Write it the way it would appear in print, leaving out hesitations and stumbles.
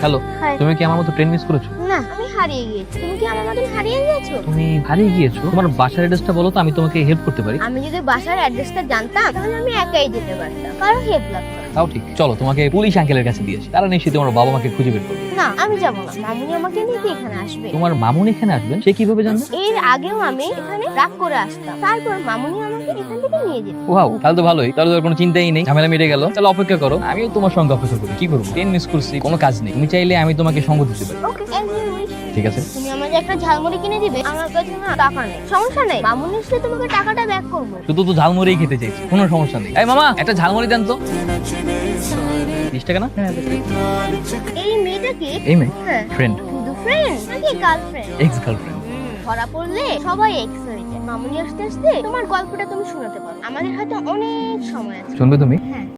Hello, high. তুমি কি আমার মতো ট্রেন মিস করেছো? না, আমি হারিয়ে গিয়েছি। তুমি কি আমার মতন হারিয়ে গিয়েছো? তুমি হারিয়ে গিয়েছো? তোমার বাসার অ্যাড্রেসটা বলো তো, আমি তোমাকে হেল্প করতে পারি। আমি যদি বাসার অ্যাড্রেসটা জানতাম তাহলে আমি একাই যেতে পারতাম, কারো হেল্প লাগতো না। তাও ঠিক, চলো তোমাকে পুলিশ আঙ্কেলের কাছে দিয়েছি, তারা নিশ্চয়ই তোমার বাবা মাকে খুঁজে বের করবে। না, আমি যাবো না। মামুনি আমাকে নিতে এখানে আসবে। তোমার মামুন এখানে আসবেন? সে কিভাবে জানবে? এর আগেও আমি এখানে রাগ করে আসতাম, তারপর মামুনি আমাকে এখান থেকে নিয়ে যেত। ওয়াও, তাহলে তো ভালোই, তাহলে তো আর কোনো চিন্তাই নেই, ঝামেলা মিটে গেল। তাহলে অপেক্ষা করো, আমিও তোমার সঙ্গে অপেক্ষা করি। কি করবো, ট্রেন মিস করছি, কোনো কাজ নেই। তুমি চাইলে আমি তোমাকে সঙ্গ দিতে পারি। ওকে, as you wish। ঠিক আছে। তুমি আমাকে একটা ঝালমুড়ি কিনে দিবে? আমার কাছে না টাকা নেই। সমস্যা নেই, মামুনি এসে তোমাকে টাকাটা ব্যাক করবো। শুধু তো ঝালমুড়িই খেতে চাইছি, কোনো সমস্যা নেই। এই মামা, একটা ঝালমুড়ি দেন তো। 20 টাকা না? এই মেয়েটাকে? এই মেয়ে হ্যাঁ। ফ্রেন্ড, শুধু ফ্রেন্ড নাকি গার্লফ্রেন্ড? Ex girlfriend. ধরা পড়লে সবাই এক্স হয়ে যায়। মামুনি আসতে আসতে তোমার গল্পটা তুমি শোনাতে পারো। আমাদের হাতে অনেক সময় আছে। শুনবে তুমি? হ্যাঁ।